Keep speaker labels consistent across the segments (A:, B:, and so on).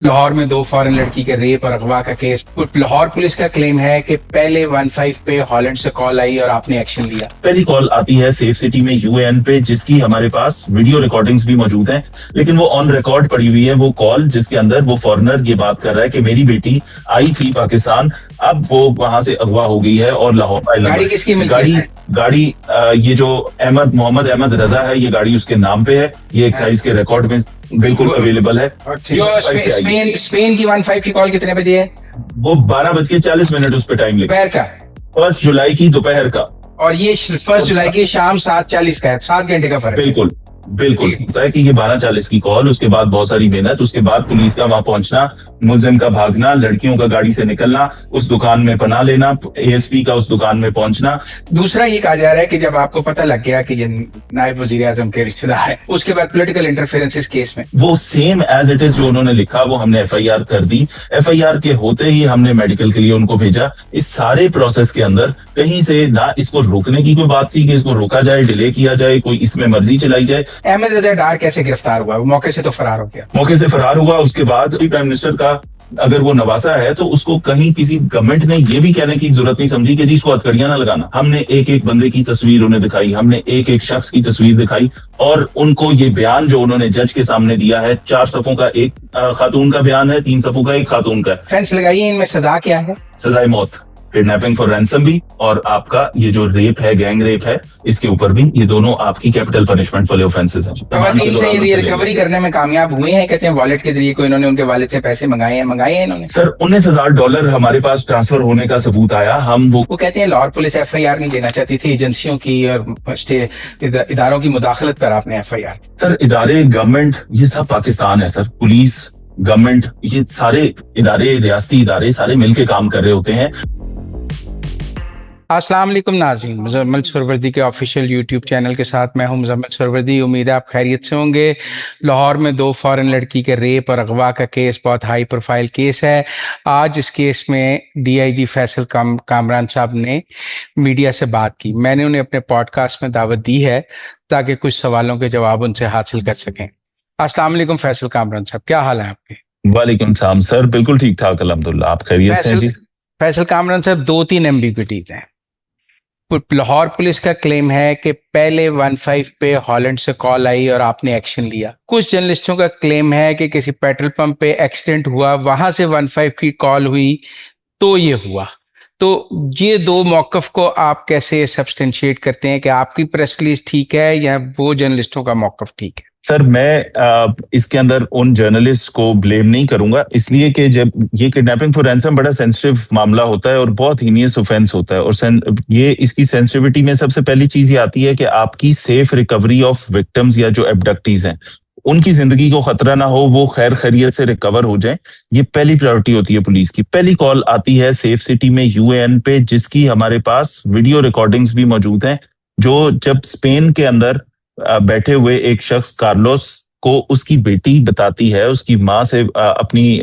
A: लाहौर में 2 फॉरेन लड़की के रेप और अगवा का केस। लाहौर पुलिस का क्लेम है कि पहले 15 पे हॉलैंड से कॉल आई और आपने एक्शन लिया।
B: पहली कॉल आती है सेफ सिटी में यूएन पे, जिसकी हमारे पास वीडियो रिकॉर्डिंग्स भी मौजूद हैं, लेकिन वो ऑन रिकॉर्ड पड़ी हुई है वो कॉल, जिसके अंदर वो फॉरेनर ये बात कर रहा है कि मेरी बेटी आई थी पाकिस्तान, अब वो वहां से अगवा हो गई है और लाहौर।
A: गाड़ी किसकी
B: गाड़ी ये जो मोहम्मद अहमद रजा है, ये गाड़ी उसके नाम पे है। ये एक्साइज के रिकॉर्ड में बिल्कुल अवेलेबल है।
A: जो स्पेन की 15 की कॉल कितने बजे है?
B: वो 12:40 उस पे टाइम लिखा,
A: दोपहर का
B: 1 जुलाई की दोपहर का।
A: और ये 1 जुलाई की शाम 7:40 का है, 7 घंटे का फर्क।
B: बिल्कुल बिल्कुल होता है कि ये 12:40 की कॉल, उसके बाद बहुत सारी मेहनत, उसके बाद पुलिस का वहां पहुंचना, मुलजिम का भागना, लड़कियों का गाड़ी से निकलना, उस दुकान में पनाह लेना, एएसपी का उस दुकान में पहुंचना।
A: दूसरा ये कहा जा रहा है कि जब आपको पता लग गया कि ये नायब वजीर आजम के रिश्तेदार है, उसके बाद पॉलिटिकल इंटरफेरेंस केस में
B: वो सेम एज इट इज जो उन्होंने लिखा वो हमने एफआईआर कर दी। एफआईआर के होते ही हमने मेडिकल के लिए उनको भेजा। इस सारे प्रोसेस के अंदर कहीं से ना इसको रोकने की कोई बात थी कि इसको रोका जाए, डिले किया जाए, कोई इसमें मर्जी चलाई जाए।
A: अहमद रजा डार कैसे गिरफ्तार हुआ? वो मौके से तो फरार हो गया।
B: मौके से फरार हुआ, उसके बाद प्राइम मिनिस्टर का अगर वो नवासा है तो उसको कहीं किसी गवर्नमेंट ने ये भी कहने की जरूरत नहीं समझी कि जी इसको हथकड़ियां ना लगाना। हमने एक एक बंदे की तस्वीर उन्हें दिखाई, हमने एक एक शख्स की तस्वीर दिखाई, और उनको ये बयान जो उन्होंने जज के सामने दिया है, 4 सफ़ों का एक खातून का बयान है, 3 सफ़ों का एक खातून का।
A: फेंस लगाई है, इनमें सजा क्या है?
B: सजाए मौत, किडनैपिंग फॉर रैंसम भी, और आपका ये जो रेप है, गैंग रेप है, इसके ऊपर भी, ये दोनों आपकी कैपिटल पनिशमेंट वाले ऑफेंसेस हैं।
A: खवातीन से ये रिकवरी करने में कामयाब हुए हैं, कहते हैं वॉलेट के जरिए को इन्होंने उनके वालिद से पैसे मंगाए हैं इन्होंने।
B: सर $19,000 हमारे पास ट्रांसफर होने का सबूत आया। हम वो
A: कहते हैं लाहौर पुलिस एफआईआर नहीं देना चाहती थी, एजेंसियों की और इदारों की मुदाखलत पर आपने एफआईआर।
B: सर इदारे, गवर्नमेंट, ये सब पाकिस्तान है सर। पुलिस, गवर्नमेंट, ये सारे इदारे, रियासती इदारे सारे मिलके काम कर रहे होते हैं।
A: अस्सलाम वालेकुम नाज़रीन, मुज़म्मिल सरवरदी के ऑफिशियल यूट्यूब चैनल के साथ मैं हूं मुज़म्मिल सरवरदी। उम्मीद है आप खैरियत से होंगे। लाहौर में 2 फॉरेन लड़की के रेप और अगवा का केस बहुत हाई प्रोफाइल केस है। आज इस केस में डीआईजी फैसल कामरान साहब ने मीडिया से बात की। मैंने उन्हें अपने पॉडकास्ट में दावत दी है ताकि कुछ सवालों के जवाब उनसे हासिल कर सकें। अस्सलाम वालेकुम फैसल कामरान साहब, क्या हाल है आपके?
B: वालेकुम सलाम सर, बिल्कुल ठीक ठाक अल्हम्दुलिल्लाह, आप खैरियत से हैं जी?
A: फैसल कामरान साहब, 2-3 एम्बिग्विटीज हैं। लाहौर पुलिस का क्लेम है कि पहले 15 पे हॉलैंड से कॉल आई और आपने एक्शन लिया। कुछ जर्नलिस्टों का क्लेम है कि किसी पेट्रोल पंप पे एक्सीडेंट हुआ, वहां से 15 की कॉल हुई तो ये हुआ। तो ये 2 मौकफ को आप कैसे सब्सटेंशिएट करते हैं कि आपकी प्रेस रिलीज ठीक है या वो जर्नलिस्टों का मौकफ ठीक है?
B: सर मैं इसके अंदर उन जर्नलिस्ट को ब्लेम नहीं करूंगा, इसलिए कि जब ये किडनैपिंग फॉर रैंसम बड़ा सेंसिटिव मामला होता है और बहुत हीनियस ऑफेंस होता है, और ये इसकी सेंसिटिविटी में सबसे पहली चीज ये आती है कि आपकी सेफ रिकवरी ऑफ विक्टिम्स या जो एब्डक्टीज हैं उनकी जिंदगी को खतरा ना हो, वो खैर खैरियत से रिकवर हो जाए। ये पहली प्रायोरिटी होती है पुलिस की। पहली कॉल आती है सेफ सिटी में यूएन पे, जिसकी हमारे पास वीडियो रिकॉर्डिंग्स भी मौजूद हैं, जो जब स्पेन के अंदर बैठे हुए एक शख्स कार्लोस को उसकी बेटी बताती है, उसकी माँ से अपनी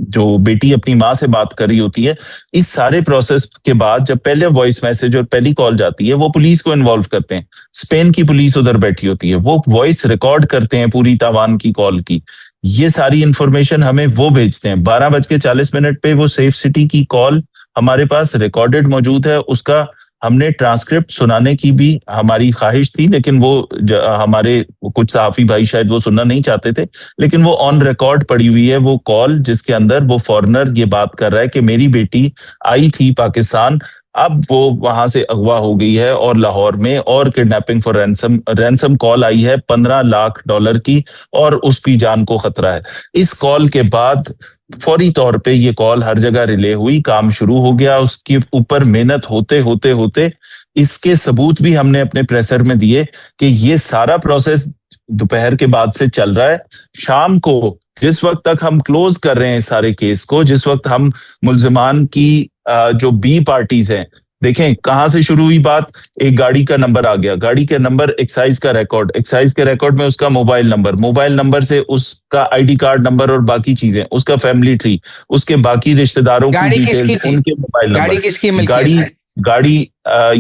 B: जो बेटी अपनी माँ से बात कर रही होती है। इस सारे प्रोसेस के बाद जब पहले वॉइस मैसेज और पहली कॉल जाती है, वो पुलिस को इन्वॉल्व करते हैं। स्पेन की पुलिस उधर बैठी होती है, वो वॉइस रिकॉर्ड करते हैं पूरी तावान की कॉल की। ये सारी इंफॉर्मेशन हमें वो भेजते हैं। 12:40 पे वो सेफ सिटी की कॉल हमारे पास रिकॉर्डेड मौजूद है। उसका हमने ट्रांसक्रिप्ट सुनाने की भी हमारी ख्वाहिश थी, लेकिन वो हमारे कुछ सहाफी भाई शायद वो सुनना नहीं चाहते थे, लेकिन वो ऑन रिकॉर्ड पड़ी हुई है वो कॉल, जिसके अंदर वो फॉरेनर ये बात कर रहा है कि मेरी बेटी आई थी पाकिस्तान, अब वो वहां से अगवा हो गई है और लाहौर में, और किडनैपिंग फॉर रैंसम कॉल आई है $15 लाख की, और उसकी जान को खतरा है। इस कॉल के बाद फौरी तौर पे ये कॉल हर जगह रिले हुई, काम शुरू हो गया। उसके ऊपर मेहनत होते होते होते इसके सबूत भी हमने अपने प्रेसर में दिए कि ये सारा प्रोसेस दोपहर के बाद से चल रहा है। शाम को जिस वक्त तक हम क्लोज कर रहे हैं इस सारे केस को, जिस वक्त हम मुल्जिमान की जो बी पार्टीज हैं, देखें कहां से शुरू हुई बात। एक गाड़ी का नंबर आ गया, गाड़ी के नंबर, एक्साइज का रिकॉर्ड, एक्साइज के रिकॉर्ड में उसका मोबाइल नंबर, मोबाइल नंबर से उसका आईडी कार्ड नंबर और बाकी चीजें, उसका फैमिली ट्री, उसके बाकी रिश्तेदारों की डिटेल्स, उनके मोबाइल नंबर। गाड़ी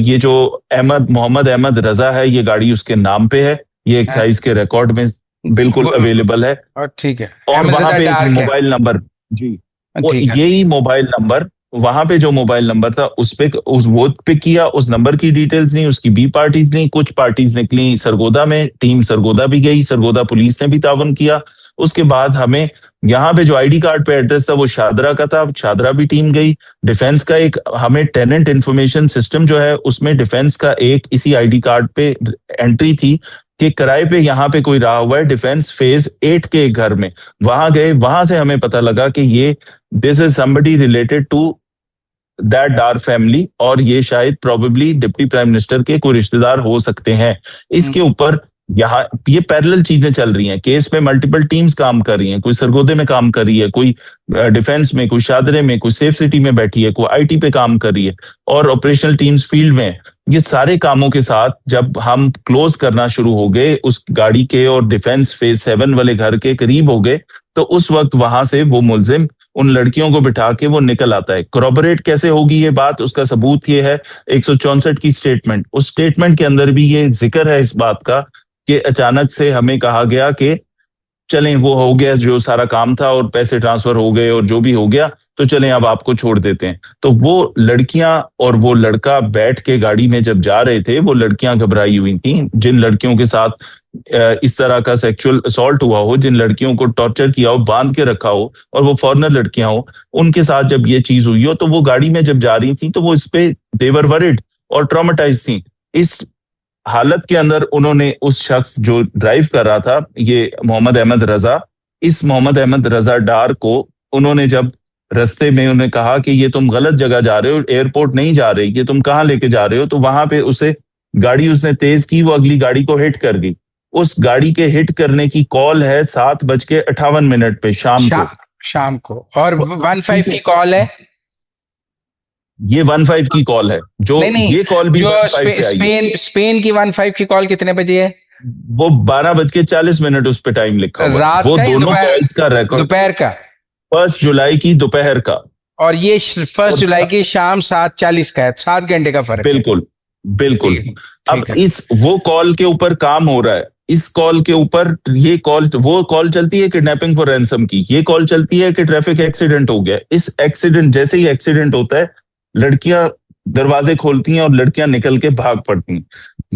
B: ये जो मोहम्मद अहमद रजा है, ये गाड़ी उसके नाम पे है। ये एक्साइज के रिकॉर्ड में बिल्कुल
A: वो
B: अवेलेबल है।
A: और ठीक है,
B: और वहां
A: अहमदुल्ला
B: पे एक
A: डार्क है।
B: मोबाइल नंबर, जी, वो
A: ठीक है।
B: यही मोबाइल नंबर, वहां पे जो मोबाइल नंबर था उस पे, उस वो पे किया, उस नंबर की डिटेल्स ली, उसकी बी पार्टीज ली, कुछ पार्टीज निकली सरगोदा में, टीम सरगोदा भी गई, सरगोदा पुलिस ने भी तावन किया। उसके बाद हमें यहाँ पे जो आईडी कार्ड पे एड्रेस था वो शादरा का था, शादरा भी टीम गई। डिफेंस का एक हमें टेनेंट इंफॉर्मेशन सिस्टम जो है उसमें डिफेंस का एक इसी आईडी कार्ड पे एंट्री थी कि किराए पे यहाँ पे कोई रहा हुआ है डिफेंस फेज 8 के एक घर में। वहां गए, वहां से हमें पता लगा कि ये this is somebody related to that Dar family, और ये शायद प्रोबेबली डिप्टी प्राइम मिनिस्टर के कोई रिश्तेदार हो सकते हैं।
A: हम्म,
B: इसके ऊपर यहाँ ये पैरेलल चीजें चल रही हैं, केस में मल्टीपल टीम्स काम कर रही हैं, कोई सरगोदे में काम कर रही है, कोई डिफेंस में, कोई शादरे में, कोई सेफ सिटी में बैठी है, कोई आईटी पे काम कर रही है, और ऑपरेशनल टीम्स फील्ड में। ये सारे कामों के साथ जब हम क्लोज करना शुरू हो गए उस गाड़ी के और डिफेंस फेज 7 वाले घर के करीब हो गए, तो उस वक्त वहां से वो मुलजिम उन लड़कियों को बिठा के वो निकल आता है। corroborate कैसे होगी ये बात, उसका सबूत ये है 164 की स्टेटमेंट। उस स्टेटमेंट के अंदर भी ये जिक्र है इस बात का कि अचानक से हमें कहा गया कि चलें वो हो गया जो सारा काम था और पैसे ट्रांसफर हो गए और जो भी हो गया, तो चलें अब आपको छोड़ देते हैं। तो वो लड़कियां और वो लड़का बैठ के गाड़ी में जब जा रहे थे, वो लड़कियां घबराई हुई थी। जिन लड़कियों के साथ इस तरह का सेक्सुअल असॉल्ट हुआ हो, जिन लड़कियों को टॉर्चर किया हो, बांध के रखा हो, और वो फॉरेनर लड़कियां हो, उनके साथ जब ये चीज हुई हो, तो वो गाड़ी में जब जा रही थी तो वो इस पे देवर वरिड और ट्रॉमेटाइज थी। इस हालत के अंदर उन्होंने उस शख्स जो ड्राइव कर रहा था, ये मोहम्मद अहमद रजा, इस मोहम्मद अहमद रजा डार को उन्होंने जब रास्ते में उन्हें कहा कि ये तुम गलत जगह जा रहे हो, एयरपोर्ट नहीं जा रहे, ये तुम कहाँ लेके जा रहे हो, तो वहां पे उसे गाड़ी उसने तेज की, वो अगली गाड़ी को हिट कर गई। उस गाड़ी के हिट करने की कॉल है 7:58 पे शाम
A: शा,
B: को।
A: शाम को, और 15
B: ठीक है,
A: की कॉल है।
B: ये 15 की कॉल है, जो
A: नहीं नहीं,
B: ये कॉल भी
A: जो
B: 15 पे आई है।
A: स्पेन की 15 की कॉल कितने बजे है?
B: वो 12:40 उस पे टाइम लिखा हुआ है,
A: रात
B: वो
A: का या
B: दोनों
A: दोपहर?
B: कॉल्स का रिकॉर्ड।
A: दोपहर का।
B: 1 जुलाई की दोपहर का।
A: और ये फर्स्ट
B: और
A: जुलाई की शाम 7:40 का है, 7 घंटे का फर्क है।
B: बिल्कुल, बिल्कुल।
A: ठीक है।
B: अब
A: ठीक है।
B: इस वो कॉल के ऊपर काम हो रहा है, इस कॉल के ऊपर ये कॉल, वो कॉल चलती है किडनैपिंग फॉर रैंसम की, ये कॉल चलती है कि ट्रैफिक एक्सीडेंट हो गया। इस एक्सीडेंट, जैसे ही एक्सीडेंट होता है, लड़कियां दरवाजे खोलती हैं और लड़कियां निकल के भाग पड़ती हैं।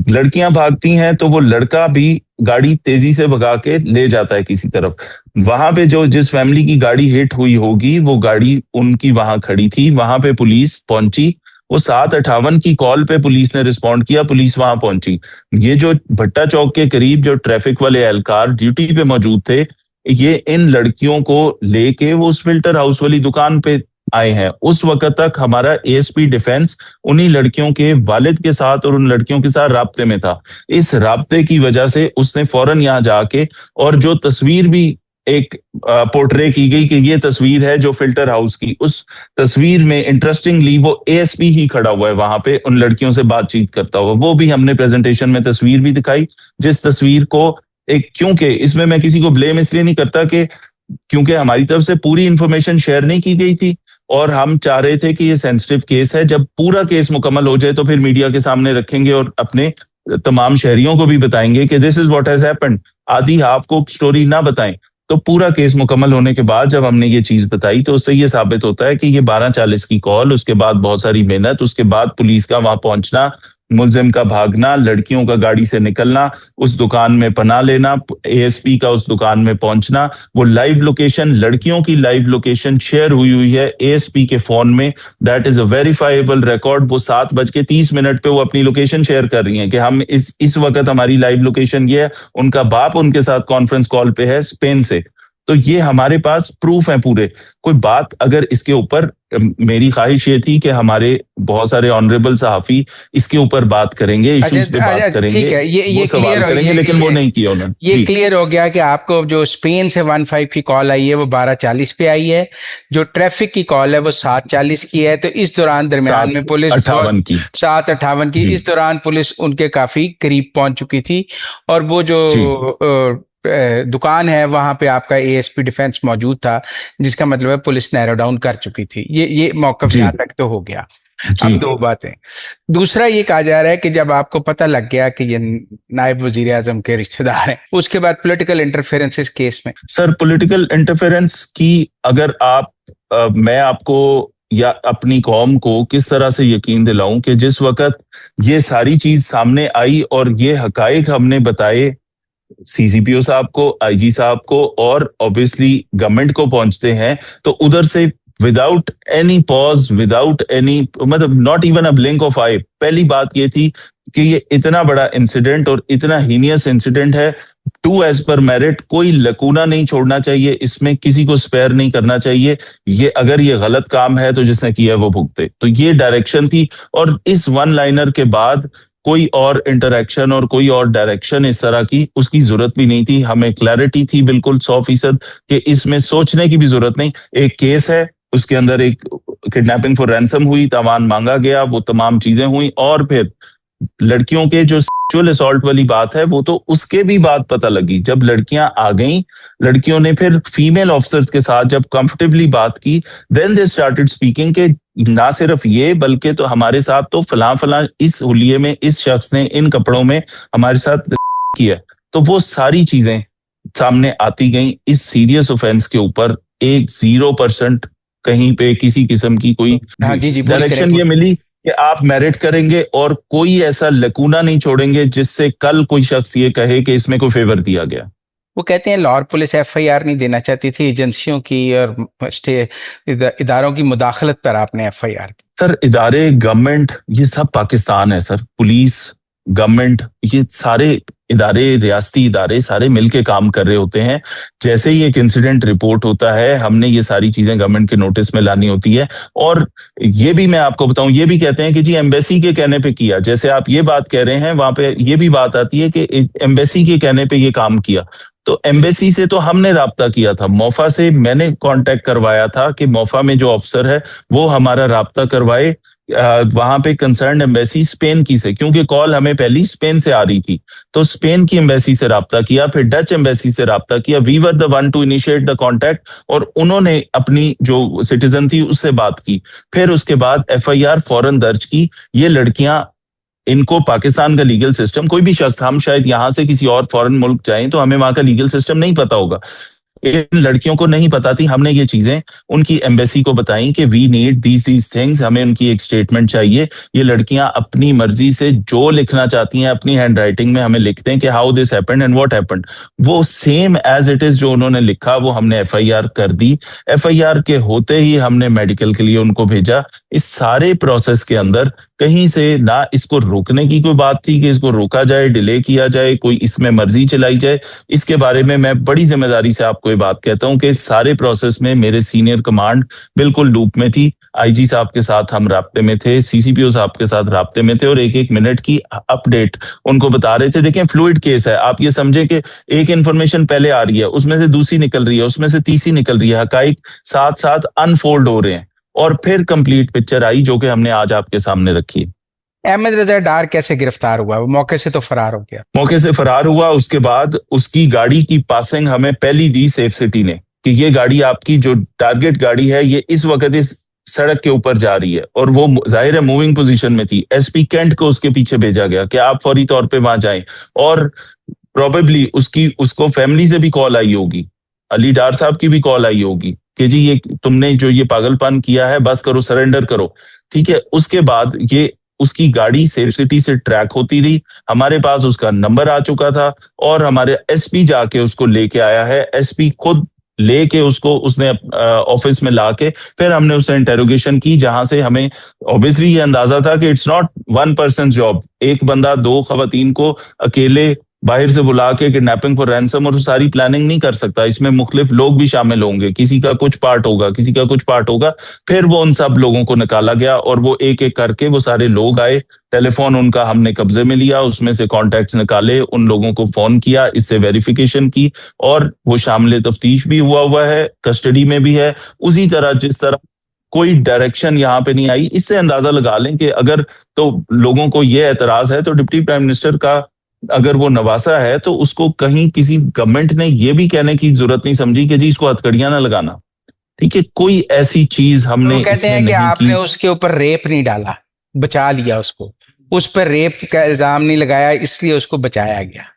B: लड़कियां भागती हैं तो वो लड़का भी गाड़ी तेजी से भगा के ले जाता है किसी तरफ। वहां पे जो जिस फैमिली की गाड़ी हिट हुई होगी, वो गाड़ी उनकी वहां खड़ी थी, वहां पे पुलिस पहुंची। वो 7:58 की कॉल पे पुलिस ने रिस्पॉन्ड किया, पुलिस वहां पहुंची। ये जो भट्टा चौक के करीब जो ट्रैफिक वाले एहलकार ड्यूटी पे मौजूद थे, ये इन लड़कियों को लेके वो उस फिल्टर हाउस वाली दुकान पे आए हैं। उस वक्त तक हमारा एएसपी डिफेंस उन्हीं लड़कियों के वालिद के साथ और उन लड़कियों के साथ राब्ते में था। इस राब्ते की वजह से उसने फौरन यहाँ जाके, और जो तस्वीर भी एक पोर्ट्रे की गई कि ये तस्वीर है जो फिल्टर हाउस की, उस तस्वीर में इंटरेस्टिंगली वो एएसपी ही खड़ा हुआ है वहां पे उन लड़कियों से बातचीत करता हुआ। वो भी हमने प्रेजेंटेशन में तस्वीर भी दिखाई, जिस तस्वीर को एक, क्योंकि इसमें मैं किसी को ब्लेम इसलिए नहीं करता कि क्योंकि हमारी तरफ से पूरी इंफॉर्मेशन शेयर नहीं की गई थी, और हम चाह रहे थे कि ये सेंसिटिव केस है, जब पूरा केस मुकम्मल हो जाए तो फिर मीडिया के सामने रखेंगे और अपने तमाम शहरियों को भी बताएंगे कि this is what has happened. आधी आपको स्टोरी ना बताएं। तो पूरा केस मुकम्मल होने के बाद जब हमने ये चीज बताई, तो उससे ये साबित होता है कि ये 12:40 की कॉल, उसके बाद बहुत सारी मेहनत, उसके बाद पुलिस का वहां पहुंचना, मुलजिम का भागना, लड़कियों का गाड़ी से निकलना, उस दुकान में पनाह लेना, एएसपी का उस दुकान में पहुंचना, वो लाइव लोकेशन, लड़कियों की लाइव लोकेशन शेयर हुई है एएसपी के फोन में। That is a verifiable record. वो 7:30 पे वो अपनी लोकेशन शेयर कर रही हैं कि हम इस वक्त हमारी लाइव लोकेशन ये है। उनका बाप उनके साथ कॉन्फ्रेंस कॉल पे है स्पेन से। तो ये हमारे पास प्रूफ है पूरे। कोई बात अगर इसके ऊपर, मेरी ख्वाहिश ये थी कि हमारे बहुत सारे ऑनरेबल सहाफी इसके ऊपर बात करेंगे, इश्यूज पे बात करेंगे,
A: ठीक है,
B: वो
A: ये
B: सवाल करेंगे, लेकिन वो नहीं किया उन्होंने।
A: ये
B: जी,
A: क्लियर हो गया कि आपको जो स्पेन से 15 की कॉल आई है वो 12:40 पे आई है, जो ट्रैफिक की कॉल है वो 7:40 की है। तो इस दौरान दरमियान में पुलिस
B: 7:58 की।
A: 7:58 की,
B: जी,
A: इस दौरान पुलिस उनके काफी करीब पहुंच चुकी थी। और वो जो
B: जी,
A: दुकान है वहां पे आपका एएसपी डिफेंस मौजूद था, जिसका मतलब है पुलिस नैरो डाउन कर चुकी थी। ये मौकफ
B: जी,
A: यहाँ तक तो हो गया।
B: जी
A: अब दो बातें। दूसरा ये कहा जा रहा है कि जब आपको पता लग गया कि ये नायब वजीर आजम के रिश्तेदार हैं, उसके बाद पॉलिटिकल इंटरफेरेंस इस केस में।
B: सर, पॉलिटिकल इंटरफेरेंस की अगर मैं आपको या अपनी कौम को किस तरह से यकीन दिलाऊं कि जिस वक्त ये सारी चीज सामने आई और ये हकाइक हमने बताए सीसीपीओ साहब को, आईजी साहब को और ऑब्वियसली गवर्नमेंट को पहुंचते हैं, तो उधर से without any pause, without any, मतलब not even a blink of eye, पहली बात ये थी कि ये इतना बड़ा इंसिडेंट और इतना हीनियस इंसिडेंट है, टू एज पर मेरिट, कोई लकूना नहीं छोड़ना चाहिए, इसमें किसी को स्पेयर नहीं करना चाहिए। ये अगर ये गलत काम है तो जिसने किया है वो भुगते, तो ये डायरेक्शन थी। और इस वन लाइनर के बाद कोई और इंटरेक्शन और कोई और डायरेक्शन इस तरह की उसकी जरूरत भी नहीं थी। हमें क्लैरिटी थी बिल्कुल 100% कि इसमें सोचने की भी जरूरत नहीं। एक केस है, उसके अंदर एक किडनैपिंग फॉर रैंसम हुई, सामान मांगा गया, वो तमाम चीजें हुई, और फिर लड़कियों के जो सेक्सुअल असॉल्ट वाली बात है वो तो उसके भी बाद पता लगी जब लड़कियां आ गईं। लड़कियों ने फिर फीमेल ऑफिसर्स के साथ जब कंफर्टेबली बात की, देन दे स्टार्टेड स्पीकिंग के ना सिर्फ ये बल्कि तो हमारे साथ तो फलां फलां इस हुलिये में इस शख्स ने इन कपड़ों में हमारे साथ किया। तो वो सारी चीजें सामने आती गई। इस सीरियस ऑफेंस के ऊपर एक 0% कहीं पे किसी किस्म की कोई
A: हाँ जी जी, पूरी करें
B: डायरेक्शन ये मिली कि आप मेरिट करेंगे और कोई ऐसा लकूना नहीं छोड़ेंगे जिससे कल कोई शख्स ये कहे कि इसमें कोई फेवर दिया गया।
A: वो कहते हैं लाहौर पुलिस एफआईआर नहीं देना चाहती थी, एजेंसियों की और इदारों की मुदाखलत पर आपने एफआईआर दी।
B: सर, इदारे, गवर्नमेंट, ये सब पाकिस्तान है सर। पुलिस, गवर्नमेंट, ये सारे इदारे, रियासती इदारे सारे मिलके काम कर रहे होते हैं। जैसे ही एक इंसिडेंट रिपोर्ट होता है, हमने ये सारी चीजें गवर्नमेंट के नोटिस में लानी होती है। और ये भी मैं आपको बताऊं, ये भी कहते हैं कि जी एम्बेसी के कहने पे किया, जैसे आप ये बात कह रहे हैं, वहां पे ये भी बात आती है कि एम्बेसी के कहने पे ये काम किया। तो एम्बेसी से तो हमने राब्ता किया था, मोफा से मैंने कांटेक्ट करवाया था कि मोफा में जो ऑफिसर है वो हमारा राब्ता करवाए वहां पे कंसर्न एम्बेसी स्पेन की से, क्योंकि कॉल हमें पहली स्पेन से आ रही थी। तो स्पेन की एम्बेसी से राब्ता किया, फिर डच एम्बेसी से राब्ता किया। We were the one to initiate the contact, और उन्होंने अपनी जो सिटीजन थी उससे बात की। फिर उसके बाद एफआईआर फौरन दर्ज की। ये लड़कियां, इनको पाकिस्तान का लीगल सिस्टम, कोई भी शख्स, हम शायद यहां से किसी और फॉरेन मुल्क जाएं तो हमें वहां का लीगल सिस्टम नहीं पता होगा, इन लड़कियों को नहीं पता थी। हमने ये चीजें उनकी एम्बेसी को बताई कि वी नीड दीज थिंग्स, हमें उनकी एक स्टेटमेंट चाहिए। ये लड़कियां अपनी मर्जी से जो लिखना चाहती हैं अपनी हैंड राइटिंग में हमें लिखते हैं कि how this happened and what happened, वो सेम एज इट इज जो उन्होंने लिखा वो हमने एफआईआर कर दी। एफआईआर के होते ही हमने मेडिकल के लिए उनको भेजा। इस सारे प्रोसेस के अंदर कहीं से ना इसको रोकने की कोई बात थी कि इसको रोका जाए, डिले किया जाए, कोई इसमें मर्जी चलाई जाए। इसके बारे में मैं बड़ी जिम्मेदारी से आपको ये बात कहता हूं कि इस सारे प्रोसेस में मेरे सीनियर कमांड बिल्कुल लूप में थी। आईजी साहब के साथ हम राब्ते में थे, सीसीपीओ साहब के साथ राब्ते में थे, और एक एक मिनट की अपडेट उनको बता रहे थे। देखें, फ्लूइड केस है, आप ये समझे कि एक इंफॉर्मेशन पहले आ रही है, उसमें से दूसरी निकल रही है, उसमें से तीसरी निकल रही है, हकाइक साथ साथ अनफोल्ड हो रहे हैं, और फिर कंप्लीट पिक्चर आई जो कि हमने आज आपके सामने रखी है।
A: अहमद रजा डार कैसे गिरफ्तार हुआ? वो मौके से तो फरार हो गया।
B: मौके से फरार हुआ, उसके बाद उसकी गाड़ी की पासिंग हमें पहली दी सेफ सिटी ने कि ये गाड़ी आपकी जो टारगेट गाड़ी है ये इस वक्त इस सड़क के ऊपर जा रही है, और वो जाहिर है मूविंग पोजीशन में थी। एसपी कैंट को उसके पीछे भेजा गया कि आप फौरी तौर पे वहां जाएं, और प्रोबेबली उसको फैमिली से भी कॉल आई होगी, अली डार साहब की भी कॉल आई होगी कि जी ये तुमने जो ये पागलपन किया है बस करो, सरेंडर करो, ठीक है। उसके बाद ये उसकी गाड़ी सेफ सिटी से ट्रैक होती रही, हमारे पास उसका नंबर आ चुका था, और हमारे एसपी जाके उसको लेके आया है। एसपी खुद लेके उसको उसने ऑफिस में लाके फिर हमने उससे इंटेरोगेशन की, जहां से हमें ऑब्वियसली ये अंदाजा था कि it's not one person job, एक बंदा दो खवातीन को अकेले बाहर से बुला के किडनैपिंग फॉर रैंसम और सारी प्लानिंग नहीं कर सकता। इसमें मुख्तलिफ लोग भी शामिल होंगे, किसी का कुछ पार्ट होगा, किसी का कुछ पार्ट होगा। फिर वो उन सब लोगों को निकाला गया, और वो एक एक करके वो सारे लोग आए। टेलीफोन उनका हमने कब्जे में लिया, उसमें से कॉन्टैक्ट्स निकाले, उन लोगों को फोन किया, इससे वेरिफिकेशन की, और वो शामिल तफ्तीश भी हुआ है, कस्टडी में भी है। उसी तरह जिस तरह कोई डायरेक्शन यहाँ पे नहीं आई, इससे अंदाजा लगा लें कि अगर तो लोगों को ये एतराज है तो डिप्टी प्राइम मिनिस्टर का अगर वो नवासा है तो उसको कहीं किसी गवर्नमेंट ने ये भी कहने की जरूरत नहीं समझी कि जी इसको हथकड़ियां ना लगाना। ठीक है, कोई ऐसी चीज हमने
A: वो कहते
B: इसमें
A: हैं कि
B: नहीं
A: आपने
B: की।
A: उसके ऊपर रेप नहीं डाला, बचा लिया उसको, उस पर रेप का इल्जाम नहीं लगाया, इसलिए उसको बचाया गया।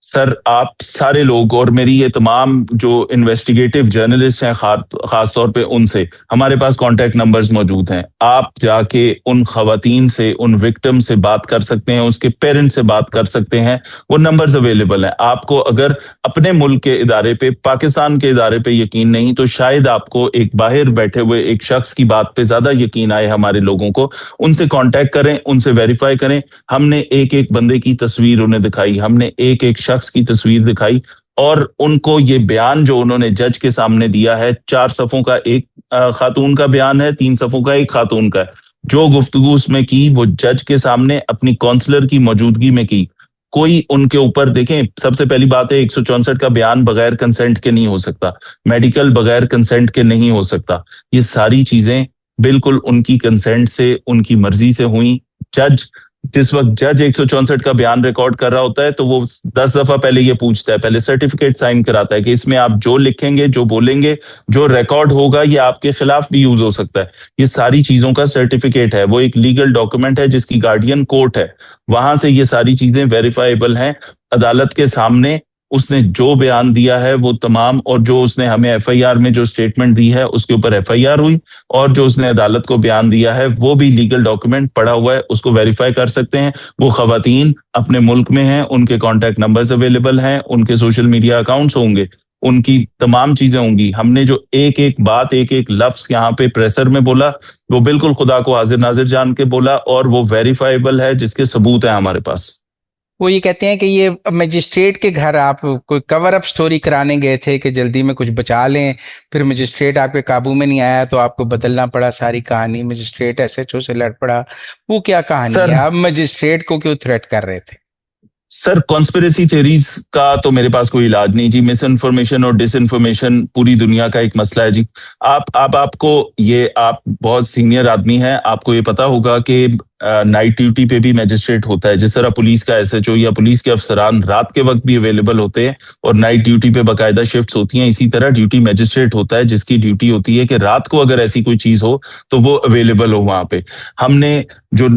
B: सर आप सारे लोग और मेरी ये तमाम जो इन्वेस्टिगेटिव जर्नलिस्ट हैं, खास तौर पे उनसे हमारे पास कांटेक्ट नंबर्स मौजूद हैं। आप जाके उन खवातीन से, उन विक्टिम से बात कर सकते हैं, उसके पेरेंट्स से बात कर सकते हैं। वो नंबर्स अवेलेबल हैं। आपको अगर अपने मुल्क के इदारे पे, पाकिस्तान के इदारे पे यकीन नहीं, तो शायद आपको एक बाहर बैठे हुए एक शख्स की बात पे ज्यादा यकीन आए हमारे लोगों को। उनसे कांटेक्ट करें, उनसे वेरीफाई करें। हमने एक एक बंदे की तस्वीर उन्हें दिखाई, हमने एक एक शख्स की तस्वीर दिखाई, और उनको ये बयान जो उन्होंने जज के सामने दिया है, 4 सफ़ों का एक खातून का बयान है, 3 सफ़ों का एक खातून का है। जो गुफ्तगू उसमें की वो जज के सामने अपनी काउंसलर की मौजूदगी में की। कोई उनके ऊपर, देखें सबसे पहली बात है 164 का बयान बगैर कंसेंट के नहीं हो सकता, मेडिकल बगैर कंसेंट के नहीं हो सकता। ये सारी चीजें बिल्कुल उनकी कंसेंट से, उनकी मर्जी से हुई। जज, जिस वक्त जज 164 का बयान रिकॉर्ड कर रहा होता है तो वो 10 दफा पहले ये पूछता है, पहले सर्टिफिकेट साइन कराता है कि इसमें आप जो लिखेंगे, जो बोलेंगे, जो रिकॉर्ड होगा, ये आपके खिलाफ भी यूज हो सकता है। ये सारी चीजों का सर्टिफिकेट है, वो एक लीगल डॉक्यूमेंट है जिसकी गार्डियन कोर्ट है। वहां से ये सारी चीजें वेरीफाइबल हैं अदालत के सामने। उसने जो बयान दिया है वो तमाम, और जो उसने हमें एफआईआर में जो स्टेटमेंट दी है उसके ऊपर एफआईआर हुई, और जो उसने अदालत को बयान दिया है वो भी लीगल डॉक्यूमेंट पड़ा हुआ है, उसको वेरीफाई कर सकते हैं। वो खवातीन अपने मुल्क में हैं, उनके कॉन्टैक्ट नंबर्स अवेलेबल हैं, उनके सोशल मीडिया अकाउंट्स होंगे, उनकी तमाम चीजें होंगी। हमने जो एक एक बात, एक एक लफ्ज यहाँ पे प्रेसर में बोला, वो बिल्कुल खुदा को हाजिर नाजिर जान के बोला, और वो वेरीफाइबल है, जिसके सबूत है हमारे पास।
A: वो ये कहते हैं कि ये मजिस्ट्रेट के घर आप कोई कवर अप स्टोरी कराने गए थे कि जल्दी में कुछ बचा लें, फिर मजिस्ट्रेट आपके काबू में नहीं आया तो आपको बदलना पड़ा सारी कहानी, मजिस्ट्रेट एसएचओ से लड़ पड़ा। वो क्या कहानी है?
B: सर
A: आप मजिस्ट्रेट को क्यों थ्रेट कर रहे थे?
B: सर कॉन्स्पिरेसी थ्योरीज का तो मेरे पास कोई इलाज नहीं जी। मिस इन्फॉर्मेशन और डिस इन्फॉर्मेशन पूरी दुनिया का एक मसला है जी। आपको ये, आप बहुत सीनियर आदमी हैं, आपको ये पता होगा कि नाइट ड्यूटी पे भी मैजिस्ट्रेट होता है। जिस तरह पुलिस का एसएचओ या पुलिस के अफसरान रात के वक्त भी अवेलेबल होते हैं और नाइट ड्यूटी पे बाकायदा शिफ्ट्स होती हैं, इसी तरह ड्यूटी मैजिस्ट्रेट होता है जिसकी ड्यूटी होती है कि रात को अगर ऐसी कोई चीज हो तो वो अवेलेबल हो वहां पे। हमने जो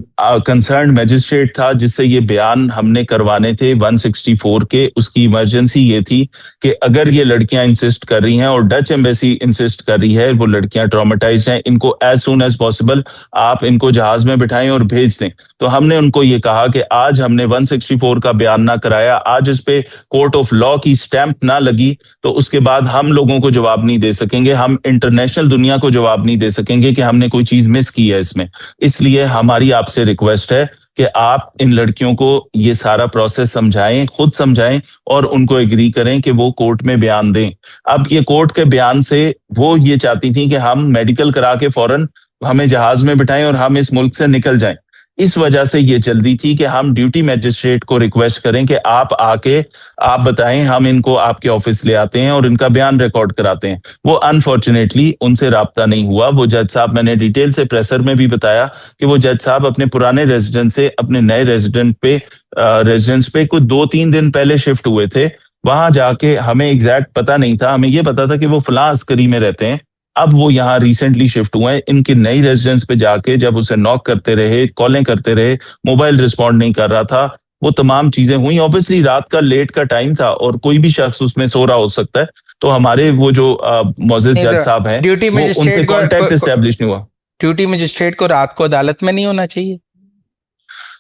B: कंसर्न मैजिस्ट्रेट था जिससे ये बयान हमने करवाने थे 164 के, उसकी इमरजेंसी ये थी कि अगर ये लड़कियां इंसिस्ट कर रही हैं और डच एम्बेसी इंसिस्ट कर रही है, वो लड़कियां ट्रॉमेटाइज्ड हैं, इनको एज सून एज पॉसिबल आप इनको जहाज में बिठाएं और भेज दें। तो हमने उनको ये कहा कि आज हमने 164 का बयान ना कराया, आज इस पे कोर्ट ऑफ लॉ की स्टैंप ना लगी, तो उसके बाद हम लोगों को जवाब नहीं दे सकेंगे, हम इंटरनेशनल दुनिया को जवाब नहीं दे सकेंगे कि हमने कोई चीज मिस की है इसमें। इसलिए हमारी आपसे रिक्वेस्ट है कि आप इन लड़कियों को ये सारा प्रोसेस समझाएं, खुद समझाएं, और उनको एग्री करें कि वो कोर्ट में बयान दें। अब ये कोर्ट के बयान से वो ये चाहती थी कि हम मेडिकल करा के फौरन हमें जहाज में बिठाएं और हम इस मुल्क से निकल जाएं। इस वजह से ये जल्दी थी कि हम ड्यूटी मैजिस्ट्रेट को रिक्वेस्ट करें कि आप आके आप बताएं, हम इनको आपके ऑफिस ले आते हैं और इनका बयान रिकॉर्ड कराते हैं। वो अनफॉर्चुनेटली उनसे राब्ता नहीं हुआ। वो जज साहब, मैंने डिटेल से प्रेसर में भी बताया कि वो जज साहब अपने पुराने रेजिडेंट से अपने नए रेजिडेंस पे कुछ 2-3 दिन पहले शिफ्ट हुए थे। वहां जाके हमें एग्जैक्ट पता नहीं था, हमें ये पता था कि वो फलां अस्करी में रहते हैं। अब वो यहाँ रिसेंटली शिफ्ट हुए हैं। इनकी नई रेजिडेंस पे जाके जब उसे नॉक करते रहे, कॉलें करते रहे, मोबाइल रिस्पॉन्ड नहीं कर रहा था, वो तमाम चीजें हुई। ऑब्वियसली रात का लेट का टाइम था और कोई भी शख्स उसमें सो रहा हो सकता है। तो हमारे वो जो मोजिज जज साहब हैं,
A: ड्यूटी
B: वो उनसे
A: मजिस्ट्रेट
B: कांटेक्ट एस्टेब्लिश नहीं हुआ।
A: ड्यूटी मजिस्ट्रेट को रात को अदालत में नहीं होना चाहिए?